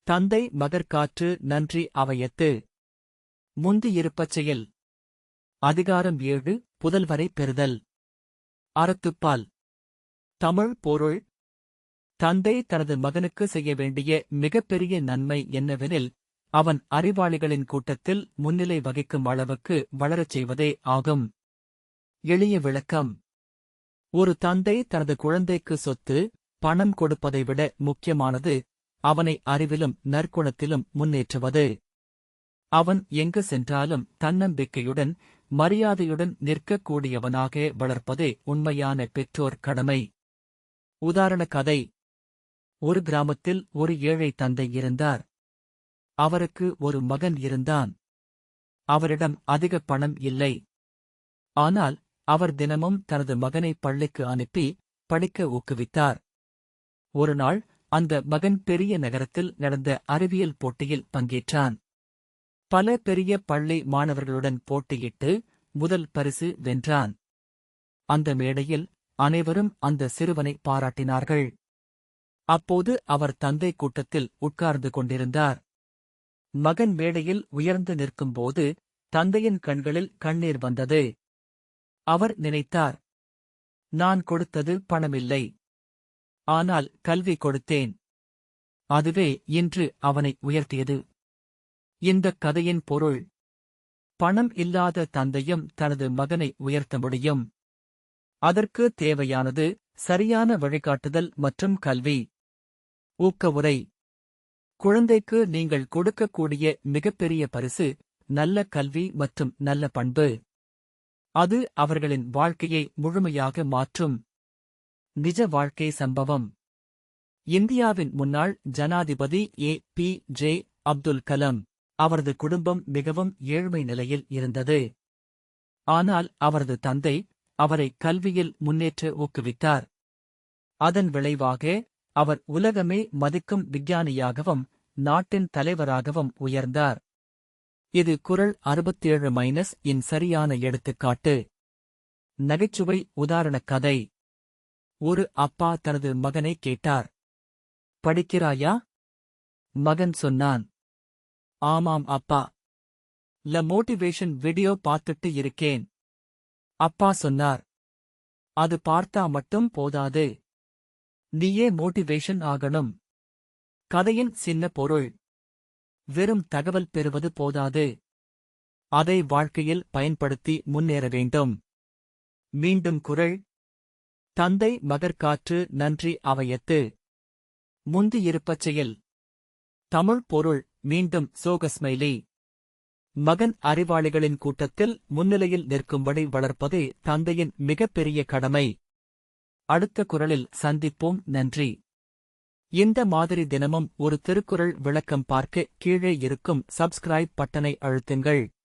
தந்தை மகற்காற்று நன்றி அவையத்து. முந்தியிருப்பச் செயல். அதிகாரம் 7 புதல்வரை பெறுதல். அறத்துப்பால். தமிழ் பொருள். தந்தை தனது மகனுக்கு செய்ய வேண்டிய மிகப்பெரிய நன்மை என்னவெனில், அவன் அறிவாளிகளின் கூட்டத்தில் முன்னிலை வகிக்கும் அளவுக்கு வளரச் செய்வதே ஆகும். எளிய விளக்கம். ஒரு தந்தை தனது குழந்தைக்கு சொத்து, பணம் கொடுப்பதை விட முக்கியமானது, அவனை அறிவிலும் நற்குணத்திலும் முன்னேற்றுவது. அவன் எங்கு சென்றாலும் தன்னம்பிக்கையுடன், மரியாதையுடன் நிற்கக்கூடியவனாக வளர்ப்பதே உண்மையான பெற்றோர் கடமை. உதாரண கதை. ஒரு கிராமத்தில் ஒரு ஏழை தந்தை இருந்தார். அவருக்கு ஒரு மகன் இருந்தான். அவரிடம் அதிக பணம் இல்லை. ஆனால் அவர் தினமும் தனது மகனை பள்ளிக்கு அனுப்பி படிக்க ஊக்குவித்தார். ஒருநாள் அந்த மகன் பெரிய நகரத்தில் நடந்த அறிவியல் போட்டியில் பங்கேற்றான். பல பெரிய பள்ளி மாணவர்களுடன் போட்டியிட்டு முதல் பரிசு வென்றான். அந்த மேடையில் அனைவரும் அந்த சிறுவனை பாராட்டினார்கள். அப்போது அவர் தந்தை கூட்டத்தில் உட்கார்ந்து கொண்டிருந்தார். மகன் மேடையில் உயர்ந்து நிற்கும்போது தந்தையின் கண்களில் கண்ணீர் வந்தது. அவர் நினைத்தார், நான் கொடுத்தது பணமில்லை, ஆனால் கல்வி கொடுத்தேன். அதுவே இன்று அவனை உயர்த்தியது. இந்தக் கதையின் பொருள். பணம் இல்லாத தந்தையும் தனது மகனை உயர்த்த முடியும். அதற்கு தேவையானது சரியான வழிகாட்டுதல் மற்றும் கல்வி. ஊக்கவுரை. குழந்தைக்கு நீங்கள் கொடுக்கக்கூடிய மிகப்பெரிய பரிசு நல்ல கல்வி மற்றும் நல்ல பண்பு. அது அவர்களின் வாழ்க்கையை முழுமையாக மாற்றும். நிஜ வாழ்க்கை சம்பவம். இந்தியாவின் முன்னாள் ஜனாதிபதி ஏ.பி.ஜே. அப்துல் கலாம். அவரது குடும்பம் மிகவும் ஏழ்மை நிலையில் இருந்தது. ஆனால் அவரது தந்தை அவரை கல்வியில் முன்னேற்ற ஊக்குவித்தார். அதன் விளைவாக அவர் உலகமே மதிக்கும் விஞ்ஞானியாகவும் நாட்டின் தலைவராகவும் உயர்ந்தார். இது குறள் 67- இன் சரியான எடுத்துக்காட்டு. நகைச்சுவை உதாரணக் கதை. ஒரு அப்பா தனது மகனை கேட்டார், படிக்கிறாயா? மகன் சொன்னான், ஆமாம் அப்பா. மோட்டிவேஷன் வீடியோ பார்த்துட்டு இருக்கேன். அப்பா சொன்னார், அது பார்த்தா மட்டும் போதாது, நீயே மோட்டிவேஷன் ஆகணும். கதையின் சின்ன பொருள். வெறும் தகவல் பெறுவது போதாது, அதை வாழ்க்கையில் பயன்படுத்தி முன்னேற வேண்டும். மீண்டும் குறள். தந்தை மகற்காற்று நன்றி அவையத்து. முந்தியிருப்பச் செயல். தமிழ் பொருள். மீண்டும் சோகஸ்மைலி. மகன் அறிவாளிகளின் கூட்டத்தில் முன்னிலையில் நிற்கும்படி வளர்ப்பதே தந்தையின் மிகப்பெரிய கடமை. அடுத்த குறளில் சந்திப்போம். நன்றி. இந்த மாதிரி தினமும் ஒரு திருக்குறள் விளக்கம் பார்க்க கீழே இருக்கும் சப்ஸ்கிரைப் பட்டனை அழுத்துங்கள்.